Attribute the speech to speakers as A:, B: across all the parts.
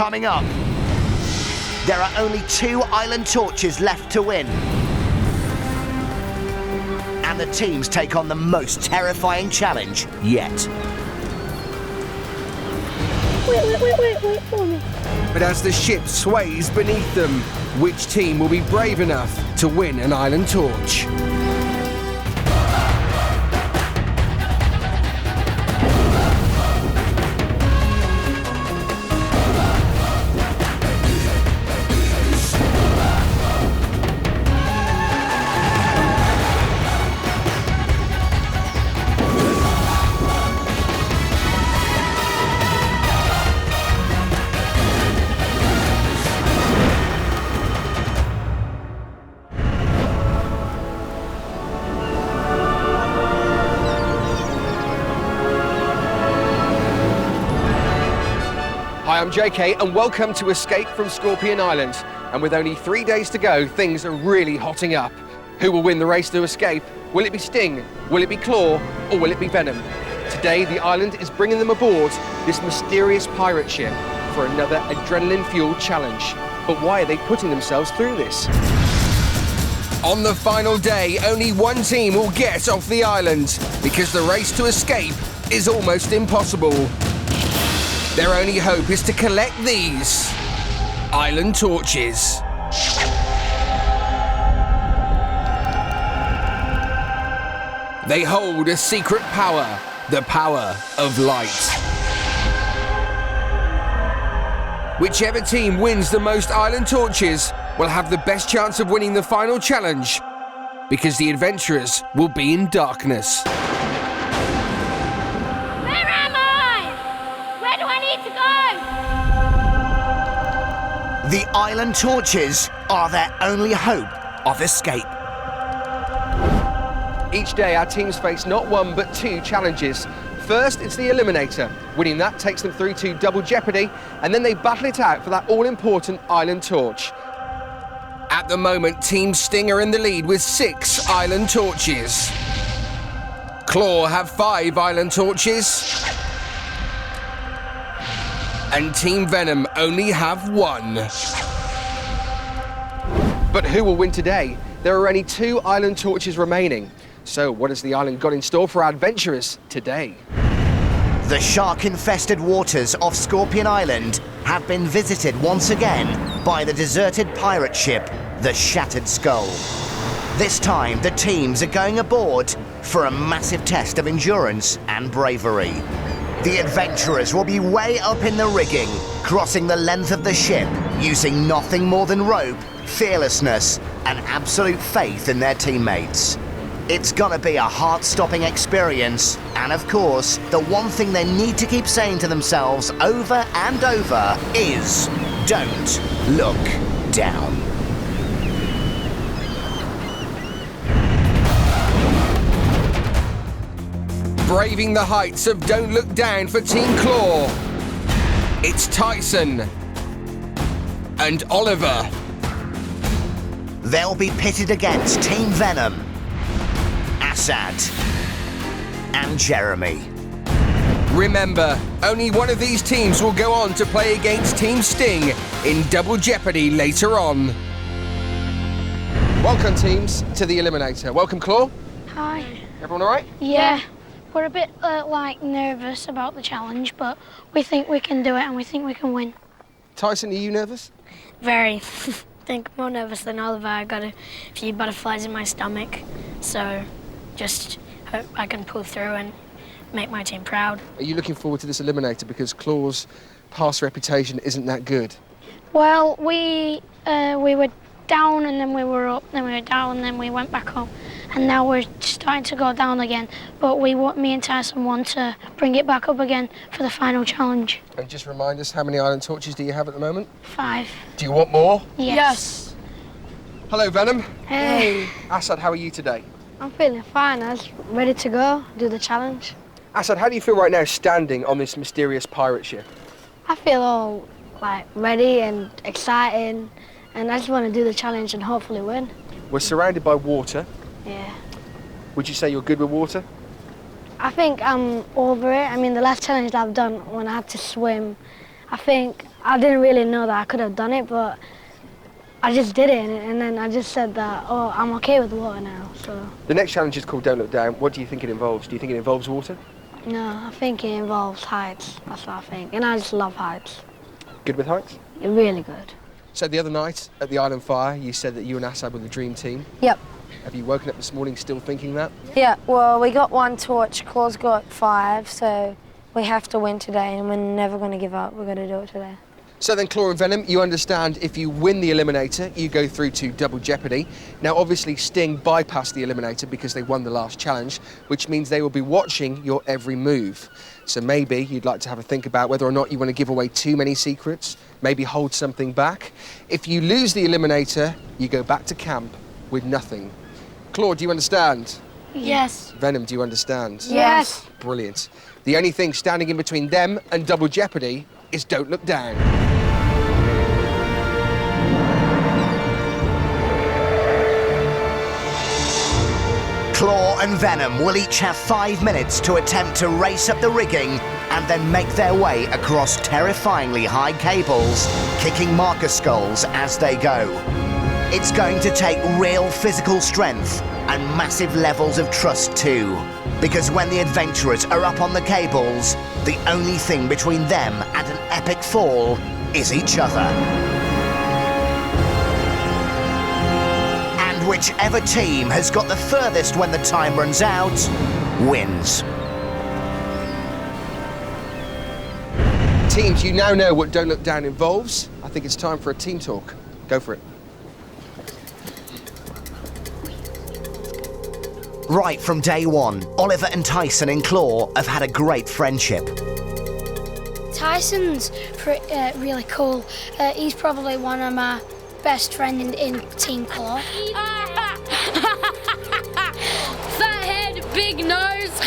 A: coming up. There are only 2 island torches left to win. And the teams take on the most terrifying challenge yet.
B: Wait for me.
C: But as the ship sways beneath them, which team will be brave enough to win an island torch? Hi, I'm ZeeKay and welcome to Escape from Scorpion Island. And with only 3 days to go, things are really hotting up. Who will win the race to escape? Will it be Sting? Will it be Claw? Or will it be Venom? Today, the island is bringing them aboard this mysterious pirate ship for another adrenaline-fueled challenge. But why are they putting themselves through this? On the final day, only one team will get off the island because the race to escape is almost impossible. Their only hope is to collect these island torches. They hold a secret power, the power of light. Whichever team wins the most island torches will have the best chance of winning the final challenge, because the adventurers will be in darkness.
A: The island torches are their only hope of escape.
C: Each day our teams face not one but 2 challenges. First, it's the Eliminator. Winning that takes them through to Double Jeopardy, and then they battle it out for that all-important island torch. At the moment, Team Sting are in the lead with 6 island torches. Claw have 5 island torches. And Team Venom only have 1. But who will win today? There are only 2 island torches remaining. So what has the island got in store for our adventurers today?
A: The shark-infested waters of Scorpion Island have been visited once again by the deserted pirate ship, the Shattered Skull. This time, the teams are going aboard for a massive test of endurance and bravery. The adventurers will be way up in the rigging, crossing the length of the ship, using nothing more than rope, fearlessness, and absolute faith in their teammates. It's gonna be a heart-stopping experience, and of course, the one thing they need to keep saying to themselves over and over is, don't look down.
C: Braving the heights of Don't Look Down for Team Claw. It's Tyson and Oliver.
A: They'll be pitted against Team Venom, Assad, and Jeremy.
C: Remember, only one of these teams will go on to play against Team Sting in Double Jeopardy later on. Welcome, teams, to the Eliminator. Welcome, Claw.
B: Hi.
C: Everyone all right?
B: Yeah. We're a bit nervous about the challenge, but we think we can do it and we think we can win.
C: Tyson, are you nervous?
D: Very. I think more nervous than Oliver. I got a few butterflies in my stomach, so just hope I can pull through and make my team proud.
C: Are you looking forward to this Eliminator because Claw's past reputation isn't that good?
B: Well, we were down and then we were up, then we were down and then we went back up, and now we're starting to go down again. But me and Tyson want to bring it back up again for the final challenge.
C: And just remind us, how many island torches do you have at the moment?
B: 5.
C: Do you want more?
B: Yes.
C: Hello, Venom.
B: Hey.
C: Assad, how are you today?
E: I'm feeling fine. I was ready to go, do the challenge.
C: Assad, how do you feel right now standing on this mysterious pirate ship?
E: I feel all ready and exciting, and I just want to do the challenge and hopefully win.
C: We're surrounded by water.
E: Yeah.
C: Would you say you're good with water?
E: I think I'm over it. I mean, the last challenge that I've done when I had to swim, I think I didn't really know that I could have done it, but I just did it, and then I just said that, oh, I'm okay with water now, so.
C: The next challenge is called Don't Look Down. What do you think it involves? Do you think it involves water?
E: No, I think it involves heights. That's what I think, and I just love heights.
C: Good with heights?
E: You're really good.
C: So the other night at the Island Fire, you said that you and Assad were the dream team.
F: Yep.
C: Have you woken up this morning still thinking that?
F: Yeah, well, we got 1 torch, Claw's got 5, so we have to win today, and we're never going to give up. We're going to do it today.
C: So then, Claw and Venom, you understand if you win the Eliminator, you go through to Double Jeopardy. Now, obviously, Sting bypassed the Eliminator because they won the last challenge, which means they will be watching your every move. So maybe you'd like to have a think about whether or not you want to give away too many secrets, maybe hold something back. If you lose the Eliminator, you go back to camp with nothing. Claw, do you understand?
D: Yes.
C: Venom, do you understand?
F: Yes.
C: Brilliant. The only thing standing in between them and Double Jeopardy is Don't Look Down.
A: Claw and Venom will each have 5 minutes to attempt to race up the rigging and then make their way across terrifyingly high cables, kicking marker skulls as they go. It's going to take real physical strength and massive levels of trust too, because when the adventurers are up on the cables, the only thing between them and an epic fall is each other. And whichever team has got the furthest when the time runs out, wins.
C: Teams, you now know what Don't Look Down involves. I think it's time for a team talk. Go for it.
A: Right from day one, Oliver and Tyson and Claw have had a great friendship.
B: Tyson's really cool. He's probably one of my best friends in Team Claw.
D: Fat head, big nose.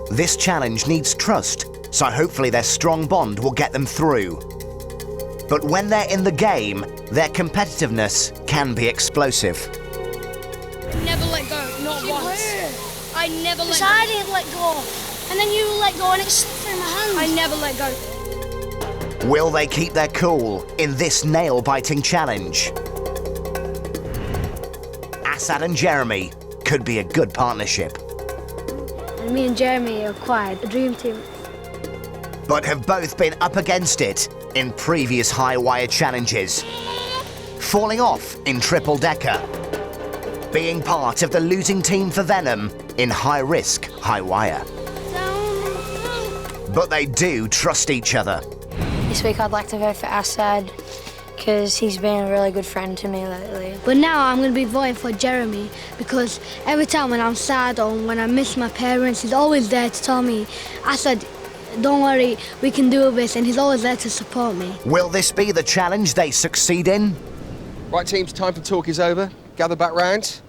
A: This challenge needs trust, so hopefully their strong bond will get them through. But when they're in the game, their competitiveness can be explosive.
D: Never let go, not once. I never let go.
B: I didn't let go, and then you let go and it slipped through my hands.
D: I never let go.
A: Will they keep their cool in this nail-biting challenge? Assad and Jeremy could be a good partnership,
E: And me and Jeremy are quite a dream team.
A: but have both been up against it in previous high-wire challenges. Falling off in triple-decker, being part of the losing team for Venom in high-risk, high-wire. But they do trust each other.
F: This week I'd like to vote for Assad because he's been a really good friend to me lately.
E: But now I'm going to be voting for Jeremy because every time when I'm sad or when I miss my parents, he's always there to tell me, I said, don't worry, we can do this, and he's always there to support me.
A: Will this be the challenge they succeed in?
C: Right, teams, time for talk is over. Gather back round.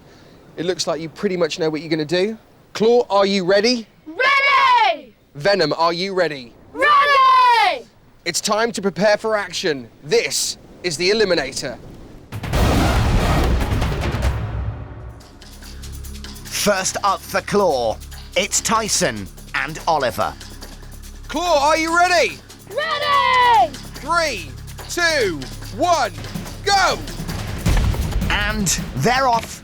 C: It looks like you pretty much know what you're going to do. Claw, are you ready?
D: Ready!
C: Venom, are you ready?
D: Ready!
C: It's time to prepare for action. This is the Eliminator.
A: First up for Claw, it's Tyson and Oliver.
C: Claw, are you ready?
D: Ready!
C: 3, 2, 1, go!
A: And they're off.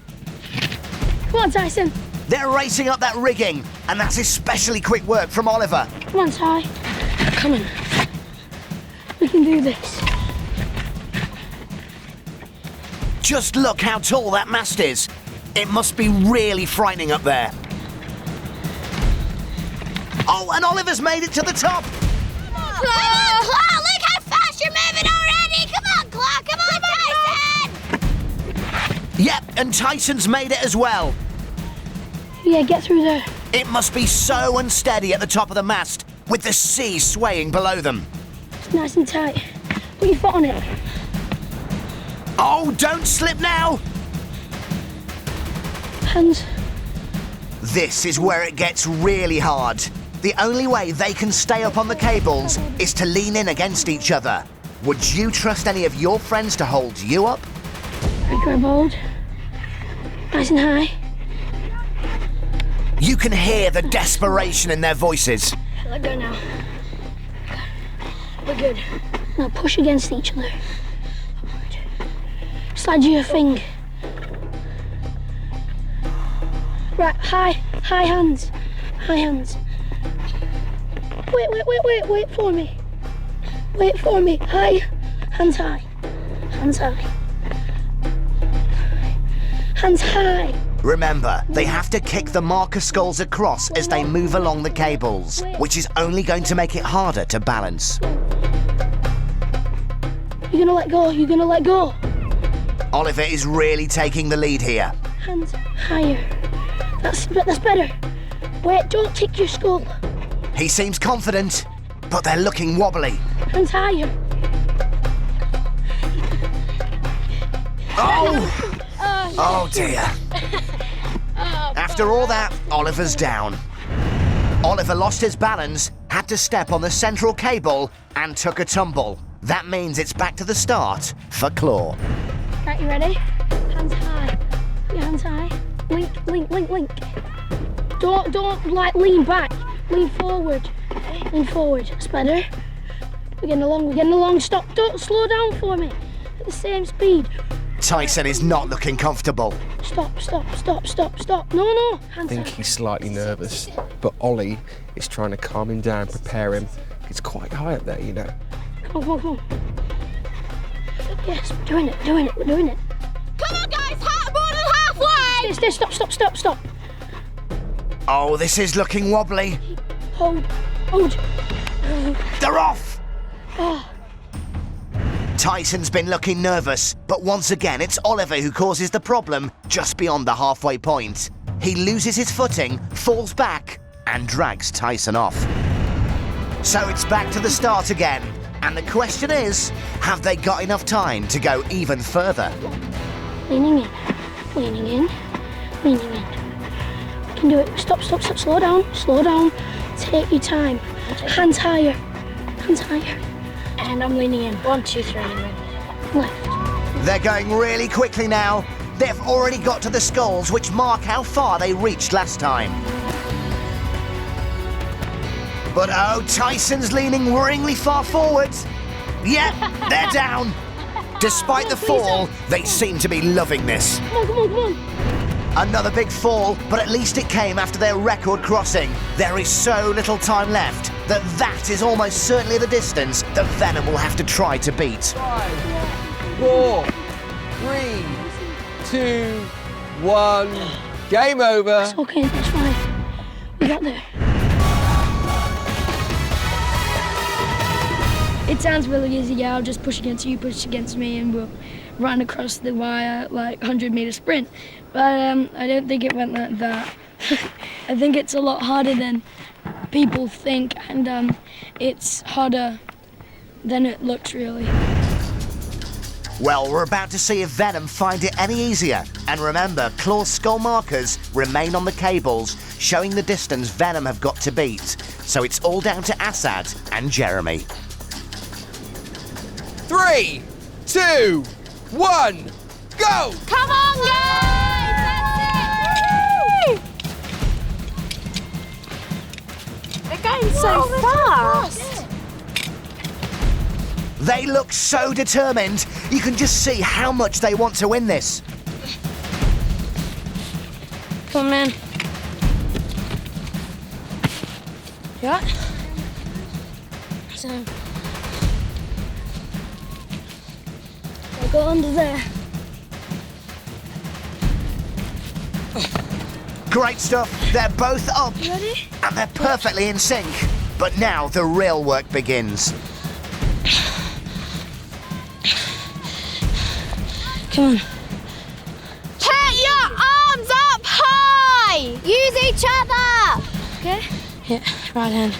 B: Come on, Tyson.
A: They're racing up that rigging, and that's especially quick work from Oliver.
B: Come on, Ty. Come on. We can do this.
A: Just look how tall that mast is. It must be really frightening up there. Oh, and Oliver's made it to the top.
B: Come on, Claw! Look how fast you're moving already! Come on, Claw! Come on, Tyson!
A: Yep, and Tyson's made it as well.
B: Yeah, get through there.
A: It must be so unsteady at the top of the mast, with the sea swaying below them.
B: It's nice and tight. Put your foot on it.
A: Oh, don't slip now.
B: Hands.
A: This is where it gets really hard. The only way they can stay up on the cables is to lean in against each other. Would you trust any of your friends to hold you up?
B: I grab hold. Nice and high.
A: You can hear the desperation in their voices.
B: Let go now. We're good. Now push against each other. Slide your thing. Right, high hands. High hands. Wait for me. Wait for me. High. Hands high. Hands high. Hands high.
A: Remember, they have to kick the marker skulls across as they move along the cables, which is only going to make it harder to balance.
B: You're gonna let go. You're gonna let go.
A: Oliver is really taking the lead here.
B: Hands higher. That's better. Wait, don't kick your skull.
A: He seems confident, but they're looking wobbly.
B: Hands higher.
A: Oh dear. After all that, Oliver's down. Oliver lost his balance, had to step on the central cable, and took a tumble. That means it's back to the start for Claw.
B: Right, you ready? Hands high. Your hands high. Link. Don't like lean back. Lean forward. Lean forward. That's better. We're getting along. Stop. Don't slow down for me. At the same speed.
A: Tyson is not looking comfortable.
B: Stop. No.
C: I
B: Hands
C: think
B: high.
C: he's slightly nervous, but Ollie is trying to calm him down, prepare him. It's quite high up there, you know.
B: Come on. Yes, we're doing it. We're doing it.
G: Come on, guys, more than halfway!
B: Stay, stop.
A: Oh, this is looking wobbly.
B: Hold.
A: They're off!
B: Oh.
A: Tyson's been looking nervous, but once again it's Oliver who causes the problem just beyond the halfway point. He loses his footing, falls back, and drags Tyson off. So it's back to the start again, and the question is, have they got enough time to go even further?
B: Leaning in. You can do it. Stop. Slow down. Take your time. Hands higher.
D: And I'm leaning in. 1, 2, 3, ready.
B: Left.
A: They're going really quickly now. They've already got to the skulls, which mark how far they reached last time. But oh, Tyson's leaning worryingly far forward. Yep, they're down. Despite the fall, they seem to be loving this.
B: Come on.
A: Another big fall, but at least it came after their record crossing. There is so little time left that is almost certainly the distance that Venom will have to try to beat.
C: 5, 4, 3, 2, 1. Game over.
B: It's okay, that's fine. We got there.
E: It sounds really easy, yeah, I'll just push against you, push against me, and we'll run across the wire like 100-meter sprint. But I don't think it went like that. I think it's a lot harder than people think, and it's harder than it looks, really.
A: Well, we're about to see if Venom find it any easier. And remember, Claw's skull markers remain on the cables, showing the distance Venom have got to beat. So it's all down to Assad and Jeremy.
C: 3, 2, 1, go!
G: Come on, guys! That's it! They're going so fast!
A: They look so determined. You can just see how much they want to win this.
E: Come on, man. You all right? So, I'll go under there.
A: Great stuff. They're both up.
E: You ready?
A: And they're perfectly in sync. But now the real work begins.
E: Come on.
G: Put your arms up high! Use each other!
E: Okay? Yeah, right hand.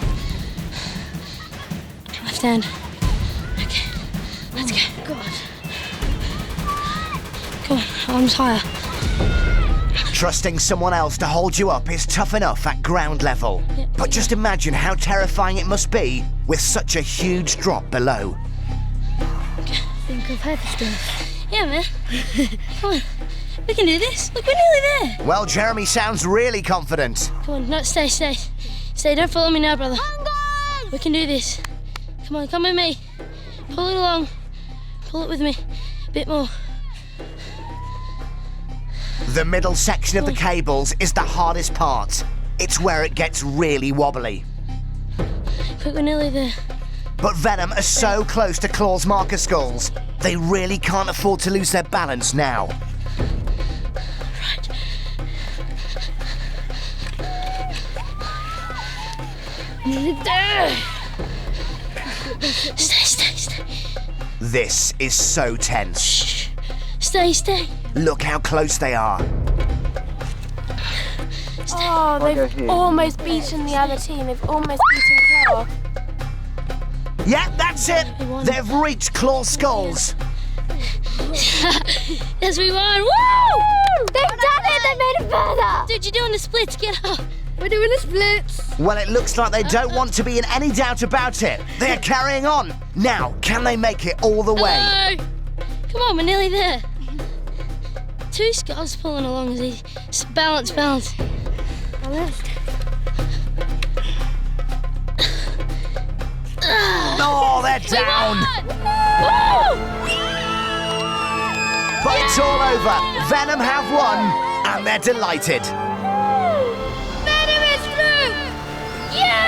E: Left hand. Okay, let's go. God. Come on, arms higher.
A: Trusting someone else to hold you up is tough enough at ground level.
E: Yeah.
A: But just imagine how terrifying it must be with such a huge drop below.
E: Think of heavy stuff. Yeah, man. Come on. We can do this. Look, we're nearly there.
A: Well, Jeremy sounds really confident.
E: Come on, no, stay. Stay, don't follow me now, brother. We can do this. Come on, come with me. Pull it along. Pull it with me. A bit more.
A: The middle section of the cables is the hardest part. It's where it gets really wobbly.
E: Quick, we're nearly there.
A: But Venom are so close to Claw's marker skulls, they really can't afford to lose their balance now.
E: Right. Nearly there. Stay.
A: This is so tense.
E: Shh. Stay.
A: Look how close they are.
G: Oh, they've almost beaten the other team. They've almost beaten Claw.
A: Yeah, that's it. They've reached Claw's skulls.
E: Yes, we won. Woo!
G: They've done it! They made it further!
E: Dude, you're doing the splits. Get up. We're doing the splits.
A: Well, it looks like they don't want to be in any doubt about it. They're carrying on. Now, can they make it all the way?
E: Hello. Come on, we're nearly there. 2 skulls pulling along as he balance.
A: Oh, they're down. But it's all over. Venom have won, and they're delighted.
E: Venom is through! Yeah!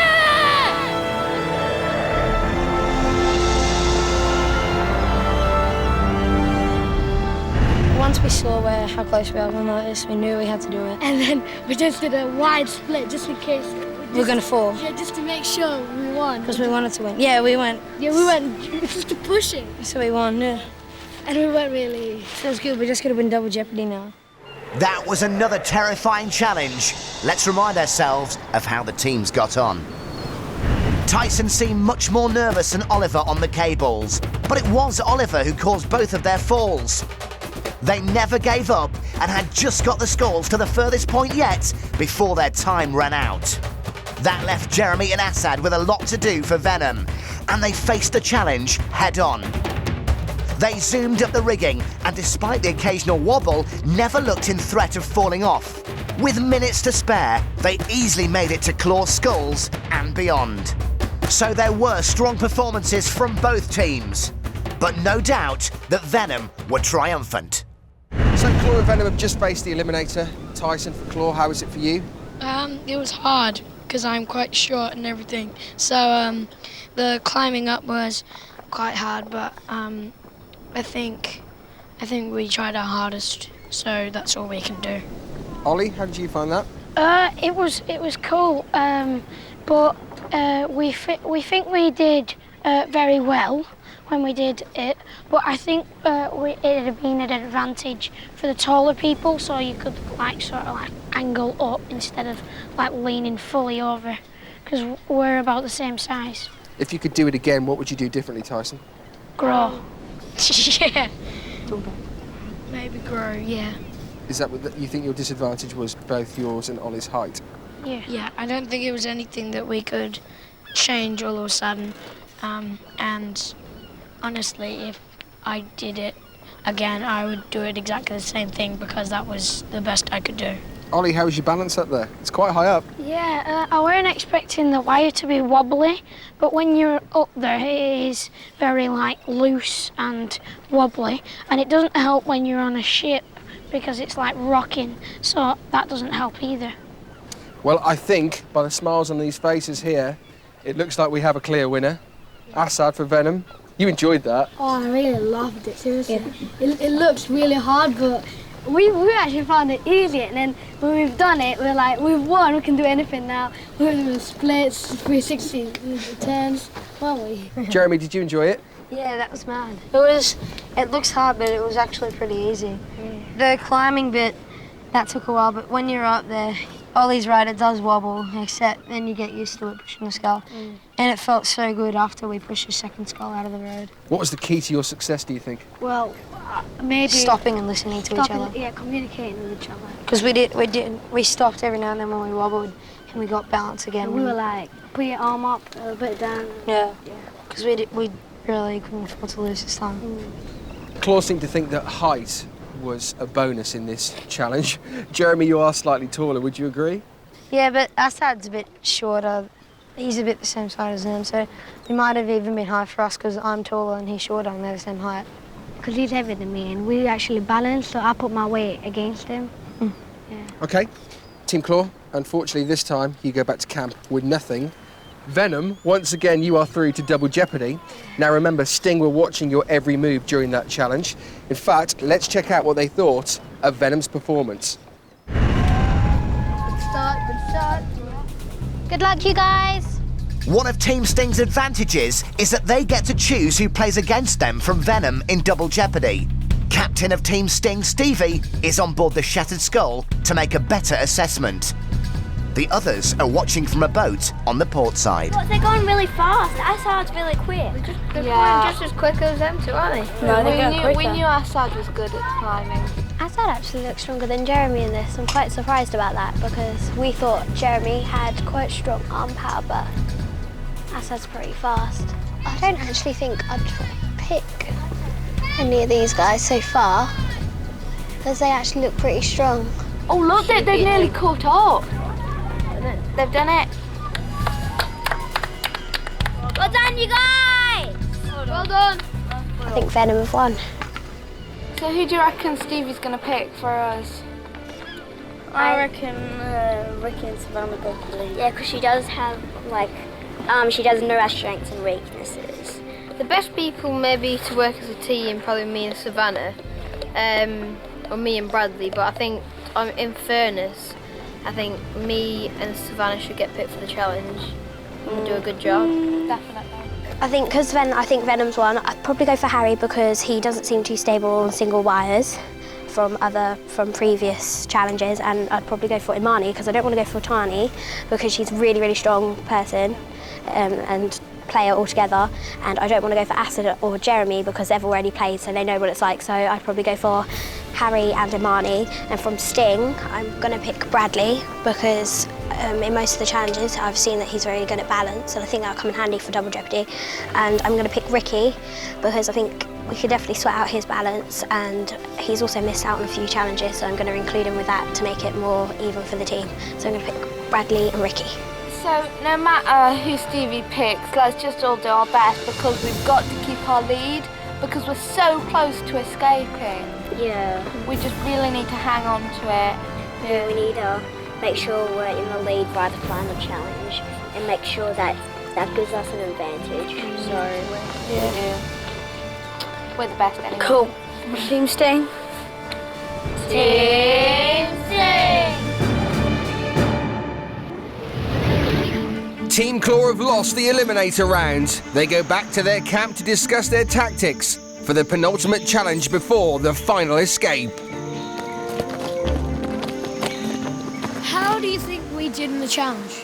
F: Once we saw how close we were on this, we knew we had to do it.
E: And then we just did a wide split just in case.
F: We're going to fall.
E: Yeah, just to make sure we won.
F: Because we wanted to win. Yeah, we went.
E: Yeah, we went just to push it.
F: So we won, yeah.
E: And we went really.
F: Feels good. We just got to win double Jeopardy now.
A: That was another terrifying challenge. Let's remind ourselves of how the teams got on. Tyson seemed much more nervous than Oliver on the cables, but it was Oliver who caused both of their falls. They never gave up and had just got the skulls to the furthest point yet before their time ran out. That left Jeremy and Assad with a lot to do for Venom, and they faced the challenge head on. They zoomed up the rigging and, despite the occasional wobble, never looked in threat of falling off. With minutes to spare, they easily made it to Claw's skulls and beyond. So there were strong performances from both teams, but no doubt that Venom were triumphant.
C: So Claw and Venom have just faced the eliminator. Tyson for Claw, how was it for you?
E: It was hard because I'm quite short and everything. So the climbing up was quite hard, but I think we tried our hardest. So that's all we can do.
C: Ollie, how did you find that?
B: It was cool, but we think we did very well when we did it. But I think it had been an advantage for the taller people, so you could sort of angle up instead of leaning fully over, because we're about the same size.
C: If you could do it again, what would you do differently, Tyson?
B: Grow.
E: Yeah. Maybe grow. Yeah.
C: Is that what you think your disadvantage was, both yours and Ollie's height?
B: Yeah.
E: Yeah. I don't think it was anything that we could change all of a sudden. And honestly, if I did it again, I would do it exactly the same thing because that was the best I could do.
C: Ollie, how was your balance up there? It's quite high up.
B: Yeah, I weren't expecting the wire to be wobbly, but when you're up there, it is very loose and wobbly, and it doesn't help when you're on a ship because it's rocking, so that doesn't help either.
C: Well, I think by the smiles on these faces here, it looks like we have a clear winner. Assad for Venom. You enjoyed that.
E: Oh, I really loved it, seriously. Yeah. It looks really hard, but we actually found it easy, and then when we've done it, we're we've won, we can do anything now. We're doing splits, 360 turns, weren't we?
C: Jeremy, did you enjoy it?
F: Yeah, that was mad. It looks hard, but it was actually pretty easy. The climbing bit, that took a while, but when you're up there, Ollie's right, it does wobble, except then you get used to it pushing the skull. And it felt so good after we pushed the second skull out of the road.
C: What was the key to your success, do you think?
E: Well, maybe
F: stopping and listening to each other.
E: Yeah, communicating with each other.
F: Because we stopped every now and then when we wobbled, and we got balance again.
E: And we were put your arm up, a bit down.
F: Yeah. Because we really couldn't afford to lose this time.
C: Claw seemed to think that height was a bonus in this challenge. Jeremy, you are slightly taller, would you agree?
F: Yeah, but Assad's a bit shorter he's a bit the same size as them, so it might have even been hard for us because I'm taller and he's shorter and they're the same height.
H: Because he's heavier than me and we actually balance, so I put my weight against him. Yeah.
C: Okay, Team Claw, unfortunately this time you go back to camp with nothing. Venom, once again you are through to Double Jeopardy. Now remember, Sting were watching your every move during that challenge. In fact, let's check out what they thought of Venom's performance.
F: Good start.
H: Good luck, you guys.
A: One of Team Sting's advantages is that they get to choose who plays against them from Venom in Double Jeopardy. Captain of Team Sting, Stevie, is on board the Shattered Skull to make a better assessment. The others are watching from a boat on the port side.
H: But they're going really fast. Assad's really quick.
F: They're going just as quick as them two, aren't they?
G: No, we knew Assad was good at climbing.
H: Assad actually looks stronger than Jeremy in this. I'm quite surprised about that because we thought Jeremy had quite strong arm power, but Assad's pretty fast. I don't actually think I'd pick any of these guys so far because they actually look pretty strong.
G: Oh look, they've nearly caught up. They've done it.
H: Well done, you guys!
G: Well done.
H: I think Venom have won.
G: So who do you reckon Stevie's going to pick for us?
H: I reckon Ricky and Savannah probably. Yeah, because she does have, she does know our strengths and weaknesses.
F: The best people maybe to work as a team, probably me and Savannah, or me and Bradley, but I think, in fairness, I think me and Savannah should get picked for the challenge and do a good job.
G: Definitely.
H: I think because I think Venom's won, I'd probably go for Harry because he doesn't seem too stable on single wires from previous challenges, and I'd probably go for Imani because I don't want to go for Tani because she's a really, really strong person and player altogether, and I don't want to go for Assad or Jeremy because they've already played so they know what it's like, so I'd probably go for Harry and Imani. And from Sting, I'm going to pick Bradley because in most of the challenges I've seen that he's very good at balance, and I think that'll come in handy for Double Jeopardy. And I'm going to pick Ricky because I think we could definitely sweat out his balance, and he's also missed out on a few challenges, so I'm going to include him with that to make it more even for the team. So I'm going to pick Bradley and Ricky.
G: So no matter who Stevie picks, let's just all do our best because we've got to keep our lead because we're so close to escaping.
H: Yeah.
G: We just really need to hang on to it.
H: Yeah, we need to make sure we're in the lead by the final challenge and make sure that gives us an advantage. So,
G: yeah. We're the best anyway.
H: Cool. Team Sting.
G: Team Sting!
C: Team Claw have lost the Eliminator round. They go back to their camp to discuss their tactics for the penultimate challenge before the final escape.
E: How do you think we did in the challenge?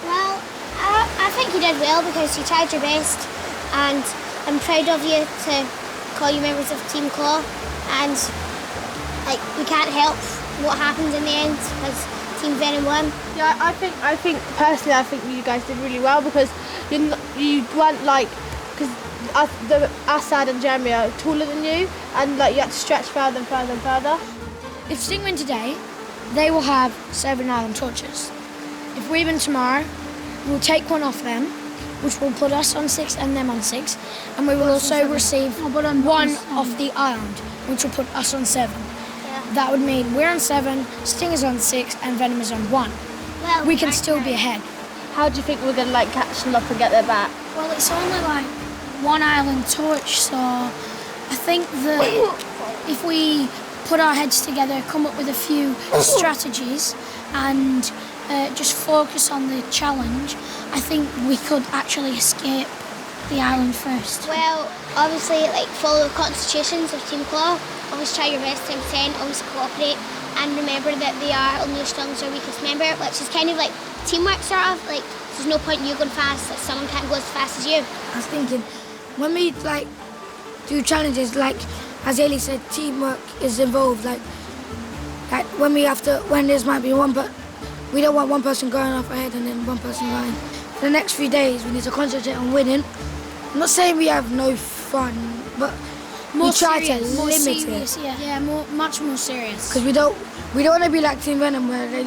H: Well, I think you did well because you tried your best, and I'm proud of you to call you members of Team Claw, and we can't help what happens in the end because Team Venom won.
I: Yeah, I think personally, I think you guys did really well because you weren't because the Assad and Jeremy are taller than you, and you had to stretch further and further and further.
E: If Sting win today, they will have 7 island torches. If we win tomorrow, we'll take one off them, which will put us on 6 and them on 6, and we will also receive one off the island, which will put us on 7. That would mean we're on 7, Sting is on 6, and Venom is on 1.
H: Well,
E: we can still be ahead.
I: How do you think we're going to catch them up and get their back?
B: Well, it's only one island torch, so I think that if we put our heads together, come up with a few strategies and just focus on the challenge, I think we could actually escape the island first.
H: Well, obviously, follow the constitutions of Team Claw. Always try your best times 10, always cooperate, and remember that they are only as strong as their weakest member, which is kind of teamwork, sort of. There's no point in you going fast if someone can't go as fast as you.
E: I was thinking, when we do challenges, as Ailey said, teamwork is involved. When there might be one, but we don't want one person going off ahead and then one person behind. For the next few days, we need to concentrate on winning. I'm not saying we have no fun, but we try to limit it.
B: Yeah, much more serious.
E: Because we don't want to be like Team Venom, where they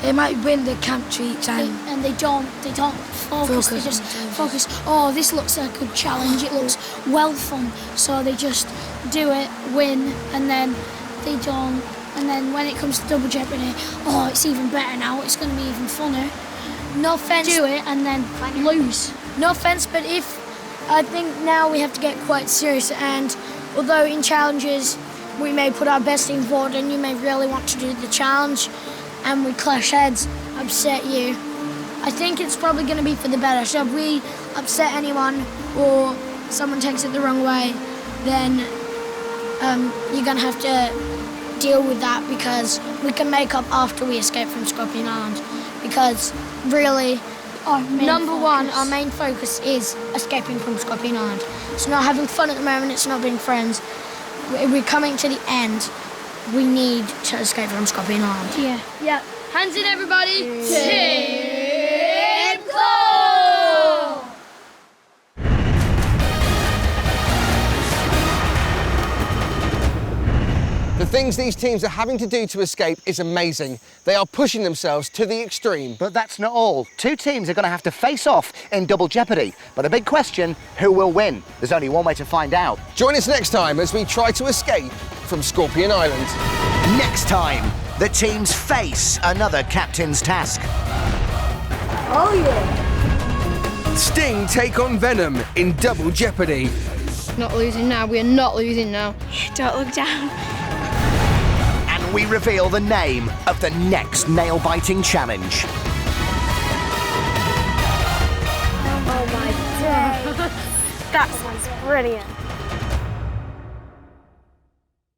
E: They might win the camp treats
B: and they don't focus. They just focus. Oh, this looks like a good challenge. It looks well fun. So they just do it, win, and then they don't. And then when it comes to Double Jeopardy, oh, it's even better now. It's going to be even funner.
D: No offense.
B: Do it and then lose.
D: No offense, but I think now we have to get quite serious. And although in challenges we may put our best thing forward, and you may really want to do the challenge, and we clash heads, upset you, I think it's probably going to be for the better. So if we upset anyone or someone takes it the wrong way, then you're going to have to deal with that, because we can make up after we escape from Scorpion Island. Because really, our main focus is escaping from Scorpion Island. It's not having fun at the moment, it's not being friends. We're coming to the end. We need to escape from Scorpion Island.
B: Yeah.
E: Yeah. Hands in, everybody.
D: Team Claw!
C: The things these teams are having to do to escape is amazing. They are pushing themselves to the extreme.
A: But that's not all. Two teams are going to have to face off in Double Jeopardy. But the big question, who will win? There's only one way to find out.
C: Join us next time as we try to escape from Scorpion Island.
A: Next time, the teams face another captain's task.
I: Oh yeah.
C: Sting take on Venom in Double Jeopardy.
E: Not losing now. We are not losing now.
B: Don't look down.
A: And we reveal the name of the next nail-biting challenge.
H: Oh my day. That sounds brilliant.